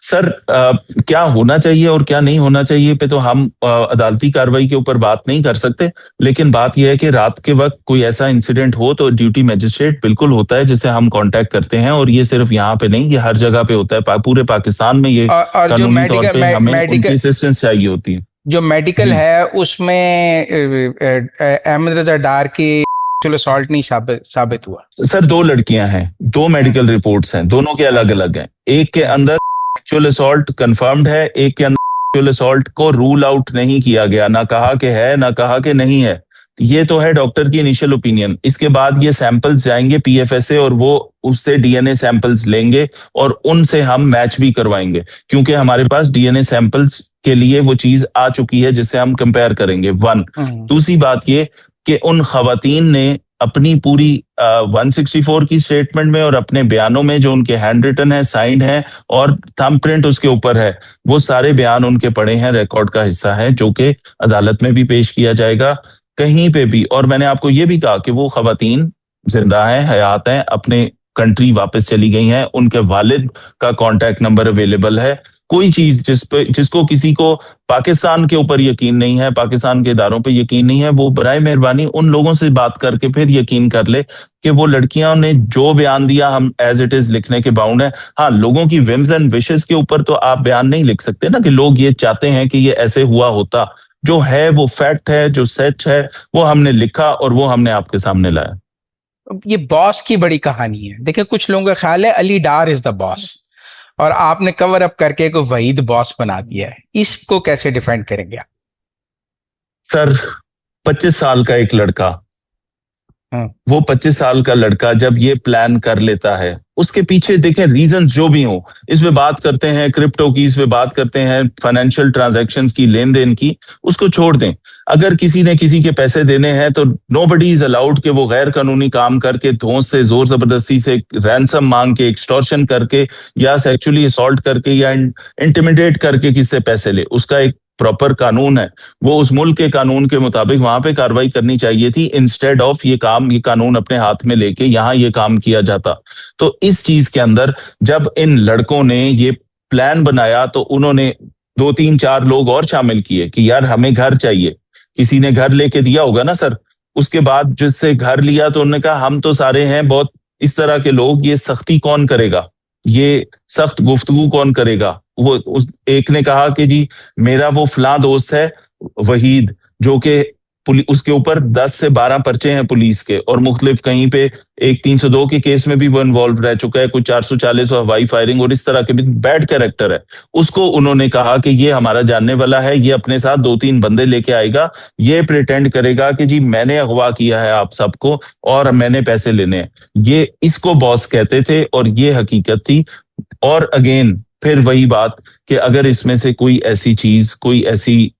B: सर क्या होना चाहिए और क्या नहीं होना चाहिए पे तो हम अदालती कार्रवाई के ऊपर बात नहीं कर सकते, लेकिन बात यह है कि रात के वक्त कोई ऐसा इंसिडेंट हो तो ड्यूटी मैजिस्ट्रेट बिल्कुल होता है जिसे हम कांटेक्ट करते हैं, और ये सिर्फ यहाँ पे नहीं, ये हर जगह पे होता है। पूरे पाकिस्तान में ये
A: और जो
B: कानूनी तौर पे हमें उनकी असिस्टेंस चाहिए होती है।
A: जो मेडिकल है उसमें अहमद रजा डार की असॉल्ट नहीं साबित हुआ?
B: सर 2 लड़कियां हैं, 2 मेडिकल रिपोर्ट्स हैं, दोनों के अलग अलग हैं। एक के अंदर सेक्सुअल असॉल्ट कंफर्म्ड है, एक के अंदर सेक्सुअल असॉल्ट को रूल आउट नहीं किया गया, ना कहा कि है ना कहा कि नहीं है। ये तो है डॉक्टर की इनिशियल ओपिनियन। इसके बाद ये सैंपल्स जाएंगे पीएफएसए और वो उससे डीएनए सैंपल्स लेंगे और उनसे हम मैच भी करवाएंगे, क्योंकि हमारे पास डीएनए सैंपल्स के लिए वो चीज आ चुकी है जिससे हम कंपेयर करेंगे। 1 दूसरी बात ये कि उन खवातीन ने अपनी पूरी 164 की स्टेटमेंट में और अपने बयानों में जो उनके हैंड रिटन है, साइंड है और थंब प्रिंट उसके ऊपर है, वो सारे बयान उनके पड़े हैं, रिकॉर्ड का हिस्सा है, जो कि अदालत में भी पेश किया जाएगा कहीं पे भी। और मैंने आपको ये भी कहा कि वो खवातीन जिंदा हैं, हयात हैं, अपने कंट्री वापस चली गई हैं, उनके वालिद का कांटेक्ट नंबर अवेलेबल है। कोई चीज जिसको किसी को पाकिस्तान के ऊपर यकीन नहीं है, पाकिस्तान के इदारों पे यकीन नहीं है, वो बराए मेहरबानी उन लोगों से बात करके फिर यकीन कर ले कि वो लड़कियां ने जो बयान दिया हम एज इट इज लिखने के बाउंड है। हाँ, लोगों की विम्स एंड विशेस के ऊपर तो आप बयान नहीं लिख सकते ना, कि लोग ये चाहते हैं कि ये ऐसे हुआ होता। जो है वो फैक्ट है, जो सच है वो हमने लिखा और वो हमने आपके सामने लाया।
A: ये बॉस की बड़ी कहानी है। देखिए, कुछ लोगों का ख्याल है अली डार इज द बॉस, और आपने कवर अप करके को वहीद बॉस बना दिया है। इसको कैसे डिफेंड करेंगे आप?
B: सर, 25 साल का एक लड़का,
A: हाँ,
B: वो 25 साल का लड़का जब ये प्लान कर लेता है, उसके पीछे देखें रीजंस जो भी हो, इस पे बात करते हैं क्रिप्टो की, इस पे बात करते हैं फाइनेंशियल ट्रांजैक्शंस की, लेन देन की, उसको छोड़ दें। अगर किसी ने किसी के पैसे देने हैं तो नोबडी इज अलाउड कि वो गैर कानूनी काम करके, धौंस से, जोर जबरदस्ती से, रैंसम मांग के, एक्सटॉर्शन करके या सेक्सुअली असॉल्ट करके या इंटिमिडेट करके किससे पैसे ले। उसका एक प्रॉपर कानून है, वो उस मुल्क के कानून के मुताबिक वहां पे कार्रवाई करनी चाहिए थी, इंस्टेड ऑफ ये कानून अपने हाथ में लेके यहाँ ये काम किया जाता। तो इस चीज के अंदर जब इन लड़कों ने ये प्लान बनाया तो उन्होंने 2 3 4 लोग और शामिल किए कि यार हमें घर चाहिए, किसी ने घर लेके दिया होगा ना सर। उसके बाद जिससे घर लिया तो उन्होंने कहा हम तो सारे हैं बहुत इस तरह के लोग, ये सख्ती कौन करेगा, ये सख्त गुफ्तगू कौन करेगा। वो उस एक ने कहा कि जी मेरा वो फलां दोस्त है वहीद, जो कि उसके ऊपर 10 से 12 पर्चे हैं पुलिस के, और मुख्तलिफ कहीं पे एक 302 के केस में भी वो इन्वॉल्व रह चुका है, कुछ 440 और हवाई फायरिंग और इस तरह के भी बैड कैरेक्टर है। उसको उन्होंने कहा कि ये हमारा जानने वाला है, ये अपने साथ 2 3 बंदे लेके आएगा, ये प्रिटेंड करेगा कि जी मैंने अगवा किया है आप सबको और मैंने पैसे लेने हैं। ये इसको बॉस कहते थे और ये हकीकत थी। और अगेन फिर वही बात कि अगर इसमें से कोई ऐसी चीज, कोई ऐसी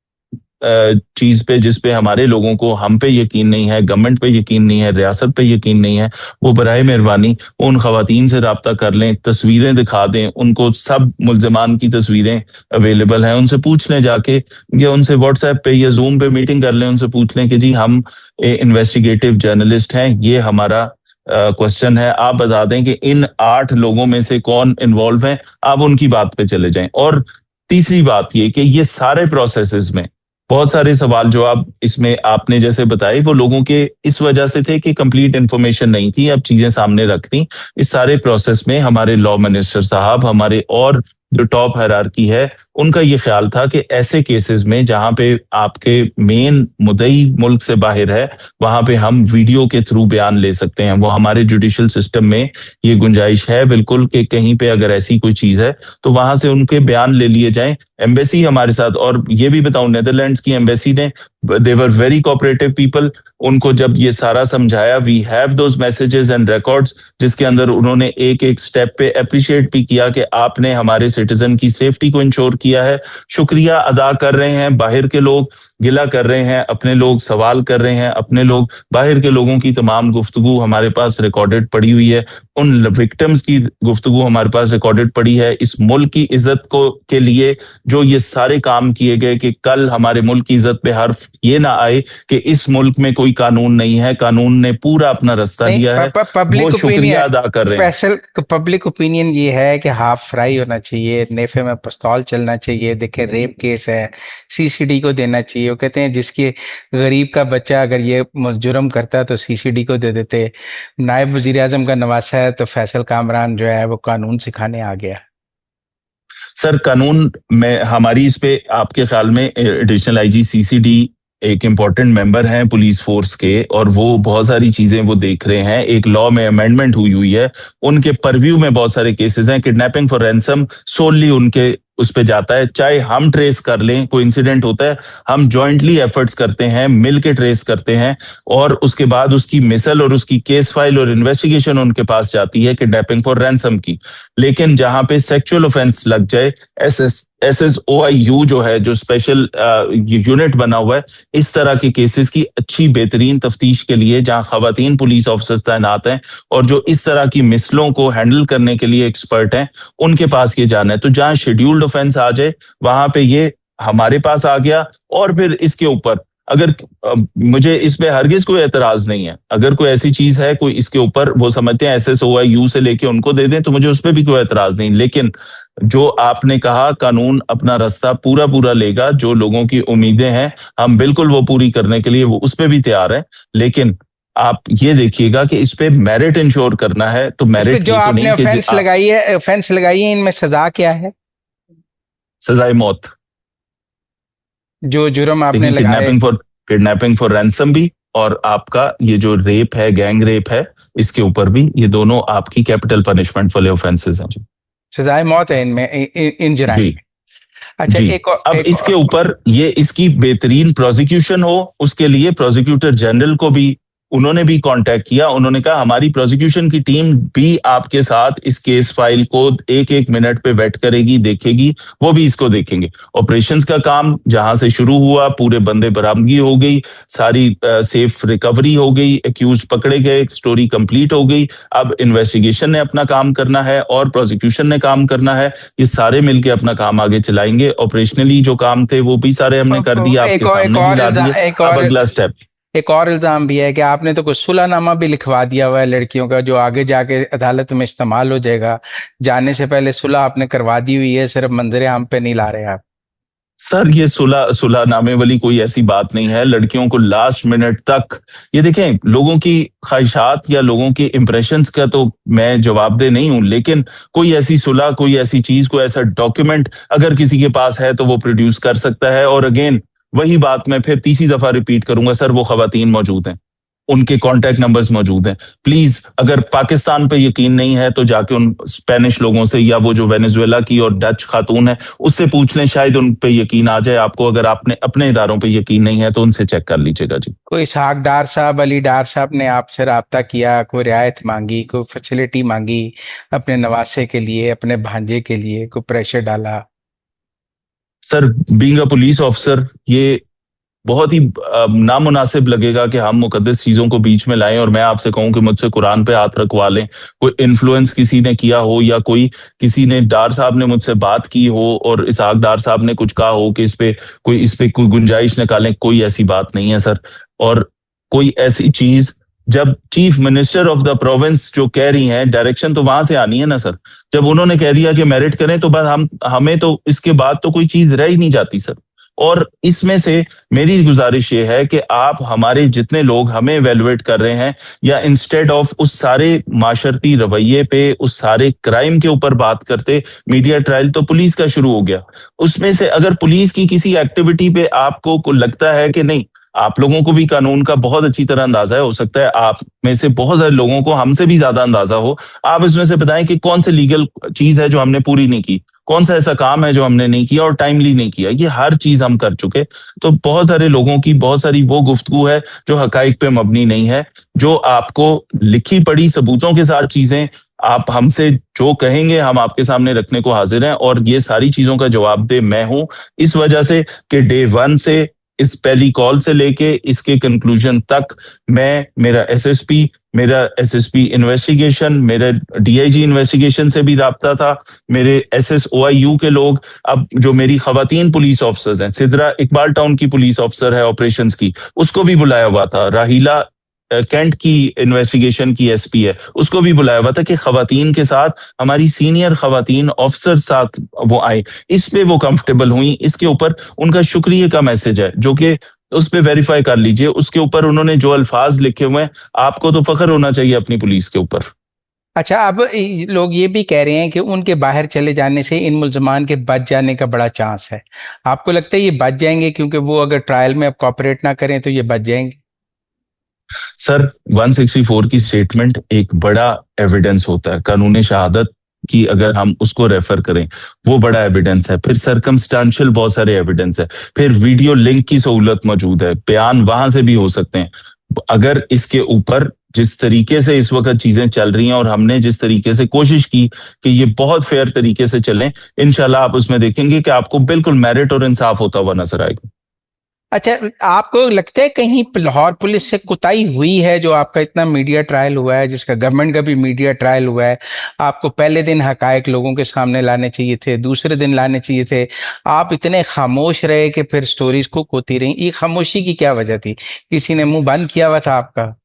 B: चीज पे जिस पे हमारे लोगों को, हम पे यकीन नहीं है, गवर्नमेंट पे यकीन नहीं है, रियासत पे यकीन नहीं है, वो बराए मेहरबानी उन खवातीन से राब्ता कर लें, तस्वीरें दिखा दें उनको, सब मुल्जमान की तस्वीरें अवेलेबल हैं, उनसे पूछ लें जाके, या उनसे व्हाट्सएप पे या जूम पे मीटिंग कर लें, उनसे पूछ लें कि जी हम इन्वेस्टिगेटिव जर्नलिस्ट हैं, ये हमारा क्वेश्चन है, आप बता दें कि इन 8 लोगों में से कौन इन्वॉल्व हैं, आप उनकी बात पे चले जाएं। और तीसरी बात ये कि ये सारे प्रोसेसेस में बहुत सारे सवाल जो आप इसमें आपने जैसे बताए वो लोगों के इस वजह से थे कि कंप्लीट इंफॉर्मेशन नहीं थी, अब चीजें सामने रख दी। इस सारे प्रोसेस में हमारे लॉ मिनिस्टर साहब, हमारे और जो टॉप हायरार्की है, उनका ये ख्याल था कि ऐसे केसेस में जहां पे आपके मेन मुद्दई मुल्क से बाहर है, वहां पे हम वीडियो के थ्रू बयान ले सकते हैं। वो हमारे जुडिशल सिस्टम में ये गुंजाइश है बिल्कुल कि कहीं पे अगर ऐसी कोई चीज है तो वहां से उनके बयान ले लिए जाएं। एम्बेसी हमारे साथ, और ये भी बताऊं नेदरलैंड्स की एम्बेसी ने, they were very cooperative people. उनको जब ये सारा समझाया, we have those messages and records, जिसके अंदर उन्होंने एक एक स्टेप पे अप्रिशिएट भी किया कि आपने हमारे सिटीजन की सेफ्टी को इंश्योर किया है। शुक्रिया अदा कर रहे हैं, बाहर के लोग गिला कर रहे हैं, अपने लोग सवाल कर रहे हैं, अपने लोग, बाहर के लोगों की तमाम गुफ्तगू हमारे पास रिकॉर्डेड पड़ी हुई है, उन विक्टिम्स की गुफ्तगू हमारे पास रिकॉर्डेड पड़ी है। इस मुल्क की इज्जत को के लिए जो ये सारे काम किए गए कि कल हमारे मुल्क की इज्जत पे हर्फ ये ना आए कि इस मुल्क में कोई कानून नहीं है, कानून ने पूरा अपना रास्ता लिया है, वो शुक्रिया अदा कर रहे हैं।
A: फैसल, पब्लिक ओपिनियन ये है कि हाफ फ्राई होना चाहिए, नेफे में पिस्तौल चलना चाहिए। देखे रेप केस है, सीसीडी को देना चाहिए। वो कहते हैं जिसके गरीब का बच्चा अगर ये जुर्म करता है तो सीसीडी को दे देते। नायब वजीर आजम का नवासा है तो फैसल कामरान जो है वो कानून सिखाने आ गया।
B: सर, कानून में हमारी इस पे आपके ख्याल में एडिशनल आईजी सीसीडी एक इम्पॉर्टेंट मेंबर हैं पुलिस फोर्स के, और वो बहुत सारी चीजें वो देख रहे हैं। एक लॉ में अमेंडमेंट हुई हुई है, उनके परव्यू में बहुत सारे केसेस हैं। किडनैपिंग फॉर रैंसम सोनली उनके उस पे जाता है। चाहे हम ट्रेस कर लें, कोई इंसिडेंट होता है, हम जॉइंटली एफर्ट्स करते हैं, मिल के ट्रेस करते हैं, और उसके बाद उसकी मिसल और उसकी केस फाइल और इन्वेस्टिगेशन उनके पास जाती है किडनैपिंग फॉर रैंसम की। लेकिन जहां पे सेक्सुअल ऑफेंस लग जाए, SSOIU जो है, जो स्पेशल यूनिट बना हुआ है, इस तरह के केसेस की अच्छी बेहतरीन तफ्तीश के लिए, जहां खवातीन पुलिस ऑफिसर्स तैनात हैं और जो इस तरह की मिसलों को हैंडल करने के लिए एक्सपर्ट हैं, उनके पास ये जाना है। तो जहां शेड्यूल्ड ऑफेंस आ जाए, वहां पे ये हमारे पास आ गया। और फिर इसके ऊपर अगर मुझे इस पे हरगिज कोई एतराज नहीं है, अगर कोई ऐसी चीज है कोई इसके ऊपर वो समझते हैं SSOIU से लेके उनको दे दें, तो मुझे उस पर भी कोई एतराज नहीं। लेकिन जो आपने कहा, कानून अपना रास्ता पूरा पूरा लेगा, जो लोगों की उम्मीदें हैं हम बिल्कुल वो पूरी करने के लिए वो उस पे भी तैयार हैं। लेकिन आप ये देखिएगा कि इस पे मेरिट इंश्योर करना है, तो
A: इस पे
B: मेरिट
A: जो
B: ये तो
A: आपने
B: नहीं कि
A: ऑफेंस लगाई है, इनमें सजा क्या है?
B: सजाए मौत।
A: जो जुर्म आपने
B: देखिए,
A: लगाए।
B: किडनैपिंग फॉर रैंसम भी, और आपका ये जो रेप है, गैंग रेप है, इसके ऊपर भी, ये दोनों आपकी कैपिटल पनिशमेंट वाले ऑफेंसेस हैं जी।
A: सजाए मौत है इनमें, इन जुर्म
B: जी
A: में। अच्छा,
B: जी। अब इसके ऊपर ये इसकी बेहतरीन प्रोसिक्यूशन हो, उसके लिए प्रोसिक्यूटर जनरल को भी उन्होंने भी कांटेक्ट किया। उन्होंने कहा हमारी प्रोसिक्यूशन की टीम भी आपके साथ इस केस फाइल को एक एक मिनट पे वेट करेगी, देखेगी, वो भी इसको देखेंगे। ऑपरेशंस का काम जहां से शुरू हुआ, पूरे बंदे बरामदगी हो गई, सारी सेफ रिकवरी हो गई, एक्यूज पकड़े गए, स्टोरी कंप्लीट हो गई। अब इन्वेस्टिगेशन ने अपना काम करना है और प्रोसिक्यूशन ने काम करना है। ये सारे मिलके अपना काम आगे चलाएंगे। ऑपरेशनली जो काम थे वो भी सारे हमने कर दिए, आपके सामने भी ला दिए। अब अगला स्टेप,
A: एक और इल्जाम भी है कि आपने तो कुछ सुलहनामा भी लिखवा दिया हुआ है लड़कियों का, जो आगे जाके अदालत में इस्तेमाल हो जाएगा। जाने से पहले सुलह आपने करवा दी हुई है, सिर्फ मंजरे आम पे नहीं ला रहे आप।
B: सर ये सुलहनामे वाली कोई ऐसी बात नहीं है। लड़कियों को लास्ट मिनट तक, ये देखें, लोगों की ख्वाहिशात या लोगों के इंप्रेशंस का तो मैं जवाबदेह नहीं हूं, लेकिन कोई ऐसी सुलह, कोई ऐसी चीज, कोई ऐसा डॉक्यूमेंट अगर किसी के पास है तो वो प्रोड्यूस कर सकता है। और अगेन वही बात मैं फिर तीसरी दफा रिपीट करूंगा, सर वो खवातीन मौजूद हैं, उनके कॉन्टैक्ट नंबर्स मौजूद हैं। प्लीज, अगर पाकिस्तान पे यकीन नहीं है तो जाके उन स्पेनिश लोगों से, या वो जो वेनेजुएला की और डच खातून है उससे पूछ लें, शायद उन पे यकीन आ जाए आपको। अगर आपने अपने इदारों पे यकीन नहीं है तो उनसे चेक कर लीजिएगा जी।
A: कोई इसहाक डार साहब, अली डार साहब ने आपसे राब्ता किया, कोई रियायत मांगी, कोई फैसिलिटी मांगी अपने नवासे के लिए, अपने भांजे के लिए, कोई प्रेशर डाला?
B: Sir being a police officer, ये बहुत ही नामुनासिब लगेगा कि हम मुकद्दस चीजों को बीच में लाएं और मैं आपसे कहूं कि मुझसे कुरान पे हाथ रखवा लें। कोई इन्फ्लुएंस किसी ने किया हो, या कोई किसी ने, डार साहब ने मुझसे बात की हो और इसहाक डार साहब ने कुछ कहा हो कि इस पे कोई गुंजाइश निकालें, कोई ऐसी बात नहीं है सर। और कोई ऐसी चीज, जब chief minister of the province जो कह रही हैं, डायरेक्शन तो वहां से आनी है ना सर। जब उन्होंने कह दिया कि मेरिट करें, तो बस हमें तो इसके बाद तो कोई चीज रह ही नहीं जाती सर। और इसमें से मेरी गुजारिश ये है कि आप हमारे जितने लोग हमें इवेलुएट कर रहे हैं, या इंस्टेड ऑफ उस सारे माशरती रवैये पे, उस सारे क्राइम के ऊपर बात करते, मीडिया ट्रायल तो पुलिस का शुरू हो गया। उसमें से अगर पुलिस की किसी एक्टिविटी पे आपको लगता है कि नहीं, आप लोगों को भी कानून का बहुत अच्छी तरह अंदाजा है, हो सकता है आप में से बहुत सारे लोगों को हमसे भी ज्यादा अंदाजा हो, आप इसमें से बताएं कि कौन सी लीगल चीज है जो हमने पूरी नहीं की, कौन सा ऐसा काम है जो हमने नहीं किया और टाइमली नहीं किया। ये हर चीज हम कर चुके। तो बहुत सारे लोगों की बहुत सारी वो गुफ्तगू है जो हकाइक पे मबनी नहीं है, जो आपको लिखी पढ़ी सबूतों के साथ चीजें, आप हमसे जो कहेंगे हम आपके सामने रखने को हाजिर हैं। और ये सारी चीजों का जवाबदेह मैं हूं, इस वजह से कि डे वन से, इस पहली कॉल से लेके इसके कंक्लूजन तक, मेरा एसएसपी इन्वेस्टिगेशन, मेरे डीआईजी इन्वेस्टिगेशन से भी राब्ता था, मेरे SSOIU के लोग, अब जो मेरी खवातीन पुलिस ऑफिसर्स हैं, सिदरा इकबाल टाउन की पुलिस ऑफिसर है ऑपरेशंस की, उसको भी बुलाया हुआ था। राहीला कैंट की इन्वेस्टिगेशन की एसपी है, उसको भी बुलाया हुआ था कि खवातीन के साथ हमारी सीनियर खवातीन ऑफिसर साथ वो आए। इस पे वो कंफर्टेबल हुई। इसके ऊपर उनका शुक्रिया का मैसेज है, जो कि उस पे वेरीफाई कर लीजिए। उसके ऊपर उन्होंने जो अल्फाज लिखे हुए हैं, आपको तो फख्र होना चाहिए अपनी पुलिस के ऊपर।
A: अच्छा, अब लोग ये भी कह रहे हैं कि उनके बाहर चले जाने से इन मुल्जमान के बच जाने का बड़ा चांस है। आपको लगता है ये बच जाएंगे, क्योंकि वो अगर ट्रायल में अब कॉपरेट ना करें तो ये बच जाएंगे?
B: सर 164 की स्टेटमेंट एक बड़ा एविडेंस होता है। कानून शहादत की अगर हम उसको रेफर करें, वो बड़ा एविडेंस है। फिर सर्कमस्टांशियल बहुत सारे एविडेंस है, फिर वीडियो लिंक की सहूलत मौजूद है, बयान वहां से भी हो सकते हैं। अगर इसके ऊपर जिस तरीके से इस वक्त चीजें चल रही हैं और हमने जिस तरीके से कोशिश की कि ये बहुत फेयर तरीके से चलें, इंशाल्लाह आप उसमें देखेंगे कि आपको बिल्कुल मेरिट और इंसाफ होता हुआ नजर आएगा।
A: अच्छा, आपको लगता है कहीं लाहौर पुलिस से कुताही हुई है? जो आपका इतना मीडिया ट्रायल हुआ है, जिसका गवर्नमेंट का भी मीडिया ट्रायल हुआ है, आपको पहले दिन हकायक लोगों के सामने लाने चाहिए थे, दूसरे दिन लाने चाहिए थे, आप इतने खामोश रहे कि फिर स्टोरीज कुक होती रही। ये खामोशी की क्या वजह थी? किसी ने मुंह बंद किया हुआ था आपका?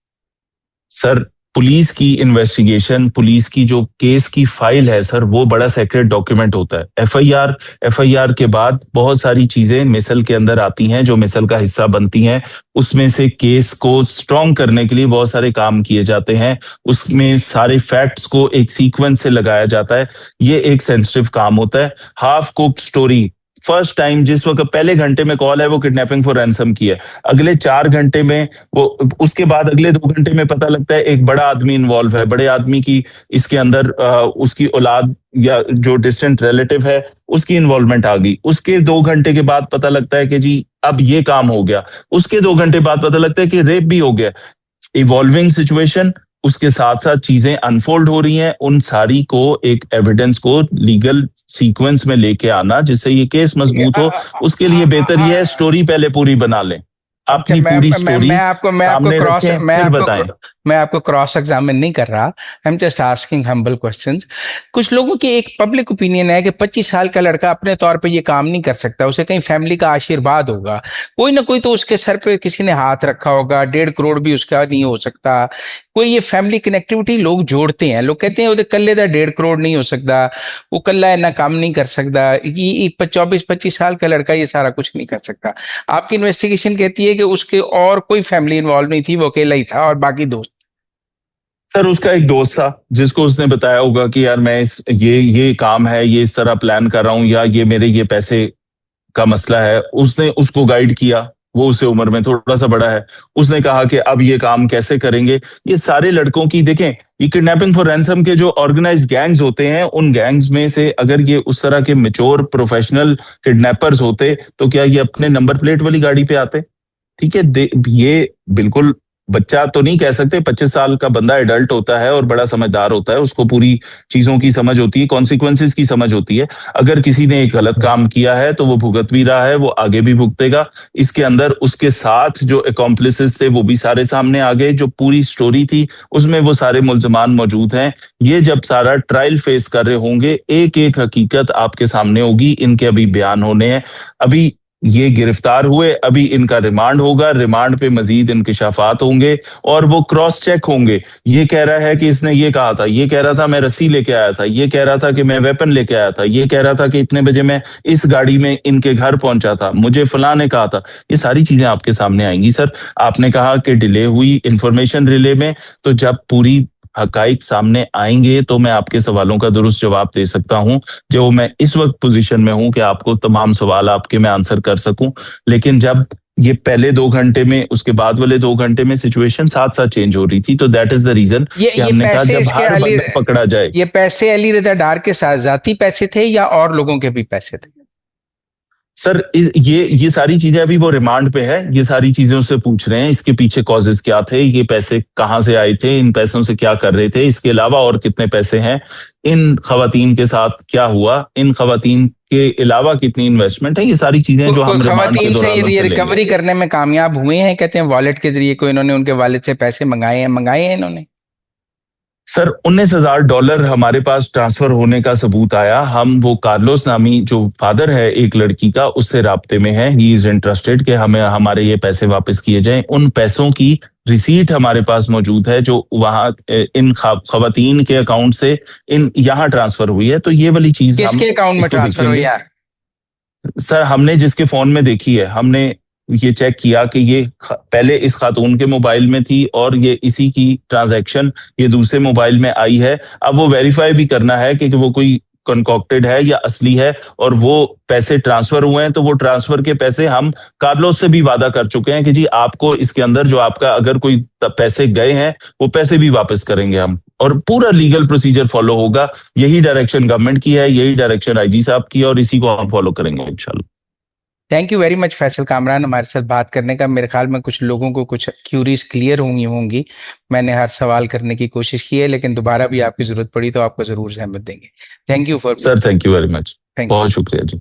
B: सर, पुलिस की इन्वेस्टिगेशन, पुलिस की जो केस की फाइल है सर, वो बड़ा सेक्रेट डॉक्यूमेंट होता है। एफआईआर के बाद बहुत सारी चीजें मिसल के अंदर आती हैं जो मिसल का हिस्सा बनती हैं। उसमें से केस को स्ट्रॉन्ग करने के लिए बहुत सारे काम किए जाते हैं। उसमें सारे फैक्ट्स को एक सीक्वेंस से लगाया जाता है। ये एक सेंसिटिव काम होता है। Half cooked story, first time जिस वक्त पहले घंटे में कॉल है वो किडनैपिंग फॉर रैंसम की है, अगले 4 घंटे में वो, उसके बाद अगले 2 घंटे में पता लगता है एक बड़ा आदमी इन्वॉल्व है, बड़े आदमी की इसके अंदर उसकी औलाद या जो डिस्टेंट रिलेटिव है उसकी इन्वॉल्वमेंट आ गई। उसके 2 घंटे के बाद पता लगता है कि जी अब ये काम हो गया। उसके 2 घंटे बाद पता लगता है कि रेप भी हो गया। इवॉल्विंग सिचुएशन, उसके साथ साथ चीजें अनफोल्ड हो रही हैं, उन सारी को एक एविडेंस को लीगल सीक्वेंस में लेके आना जिससे ये केस मजबूत हो, उसके लिए बेहतर ये है स्टोरी पहले पूरी बना लें,
A: अच्छा,
B: अपनी पूरी स्टोरी सामने रखें फिर बताएं।
A: मैं आपको क्रॉस एग्जामिन नहीं कर रहा। I am just asking humble questions. कुछ लोगों की एक पब्लिक ओपिनियन है कि 25 साल का लड़का अपने तौर पे ये काम नहीं कर सकता, उसे कहीं फैमिली का आशीर्वाद होगा, कोई ना कोई तो उसके सर पे किसी ने हाथ रखा होगा, 1.5 करोड़ भी उसका नहीं हो सकता। कोई ये फैमिली कनेक्टिविटी लोग जोड़ते हैं, लोग कहते हैं वो कल्ले का 1.5 करोड़ नहीं हो सकता, वो कल्ला इतना काम नहीं कर सकता, ये 24-25 साल का लड़का ये सारा कुछ नहीं कर सकता। आपकी इन्वेस्टिगेशन कहती है कि उसके और कोई फैमिली इन्वॉल्व नहीं थी, वो अकेला ही था और बाकी दोस्त।
B: सर, उसका एक दोस्त था जिसको उसने बताया होगा कि यार मैं ये काम है, ये इस तरह प्लान कर रहा हूं, या ये मेरे ये पैसे का मसला है। उसने उसको गाइड किया। वो उसे उम्र में थोड़ा सा बड़ा है। उसने कहा कि अब ये काम कैसे करेंगे। ये सारे लड़कों की देखें, ये किडनैपिंग फॉर रैंसम के जो ऑर्गेनाइज्ड गैंग्स होते हैं, उन गैंग्स में से अगर ये उस तरह के मेच्योर प्रोफेशनल किडनैपर्स होते तो क्या ये अपने नंबर प्लेट वाली गाड़ी पे आते? ठीक है, ये बिल्कुल बच्चा तो नहीं कह सकते। 25 साल का बंदा एडल्ट होता है और बड़ा समझदार होता है, उसको पूरी चीजों की समझ होती है, कॉन्सिक्वेंसेस की समझ होती है। अगर किसी ने एक गलत काम किया है तो वो भुगत भी रहा है, वो आगे भी भुगतेगा। इसके अंदर उसके साथ जो अकॉम्प्लिसेस थे वो भी सारे सामने आ गए। जो पूरी स्टोरी थी उसमें वो सारे मुल्जमान मौजूद हैं। ये जब सारा ट्रायल फेस कर रहे होंगे, एक एक हकीकत आपके सामने होगी। इनके अभी बयान होने हैं, अभी ये गिरफ्तार हुए, अभी इनका रिमांड होगा, रिमांड पे मजीद इंकिशाफात होंगे और वो क्रॉस चेक होंगे। ये कह रहा है कि इसने ये कहा था, ये कह रहा था मैं रस्सी लेके आया था, ये कह रहा था कि मैं वेपन लेके आया था, ये कह रहा था कि इतने बजे मैं इस गाड़ी में इनके घर पहुंचा था, मुझे फलां ने कहा था। ये सारी चीजें आपके सामने आएंगी सर। आपने कहा कि डिले हुई इंफॉर्मेशन रिले में, तो जब पूरी हकाइक सामने आएंगे तो मैं आपके सवालों का दुरुस्त जवाब दे सकता हूं। जो मैं इस वक्त पोजीशन में हूं कि आपको तमाम सवाल आपके मैं आंसर कर सकूं। लेकिन जब ये पहले 2 घंटे में, उसके बाद वाले 2 घंटे में सिचुएशन साथ साथ चेंज हो रही थी, तो दैट इज द रीजन कि हमने कहा जब हर बंदा पकड़ा जाए।
A: ये पैसे अली रजा डार के साथ जाती पैसे थे या और लोगों के भी पैसे थे?
B: सर, ये सारी चीजें अभी वो रिमांड पे है, ये सारी चीजें उससे पूछ रहे हैं। इसके पीछे कॉजेस क्या थे, ये पैसे कहाँ से आए थे, इन पैसों से क्या कर रहे थे, इसके अलावा और कितने पैसे हैं, इन खवातीन के साथ क्या हुआ, इन खवातीन के अलावा कितनी इन्वेस्टमेंट है, ये सारी चीजें जो हम रिमांड के
A: खवातीन से
B: दौरान
A: ये
B: उनसे
A: रिकवरी
B: लेंगे।
A: करने में कामयाब हुए हैं, कहते हैं वॉलेट के जरिए कोई इन्होंने उनके वालिद से पैसे मंगाए हैं इन्होंने।
B: सर, $19,000 हमारे पास ट्रांसफर होने का सबूत आया। हम वो कार्लोस नामी जो फादर है एक लड़की का, उससे राब्ते में है। ही इज इंटरेस्टेड कि हमें हमारे ये पैसे वापस किए जाएं। उन पैसों की रिसीट हमारे पास मौजूद है जो वहां इन खवातीन के अकाउंट से इन यहाँ ट्रांसफर हुई है। तो ये वाली चीज हम
A: किसके अकाउंट में
B: इसको
A: ट्रांसफर हुई
B: देखेंगे।
A: यार?
B: सर, हमने जिसके फोन में देखी है, हमने ये चेक किया कि ये पहले इस खातून के मोबाइल में थी और ये इसी की ट्रांजैक्शन ये दूसरे मोबाइल में आई है। अब वो वेरीफाई भी करना है कि वो कोई कंकॉक्टेड है या असली है, और वो पैसे ट्रांसफर हुए हैं तो वो ट्रांसफर के पैसे हम कार्लोस से भी वादा कर चुके हैं कि जी आपको इसके अंदर जो आपका अगर कोई पैसे गए हैं वो पैसे भी वापस करेंगे हम, और पूरा लीगल प्रोसीजर फॉलो होगा। यही डायरेक्शन गवर्नमेंट की है, यही डायरेक्शन आईजी साहब की है, और इसी को हम फॉलो करेंगे इंशाल्लाह।
A: Thank you very much Faisal Kamran हमारे साथ बात करने का। मेरे ख्याल में कुछ लोगों को कुछ क्यूरीज क्लियर होंगी। मैंने हर सवाल करने की कोशिश की है, लेकिन दोबारा भी आपकी जरूरत पड़ी तो आपको जरूर जहमत देंगे। Thank you for being.
B: Sir thank you very much,
A: thank you.
B: बहुत शुक्रिया जी।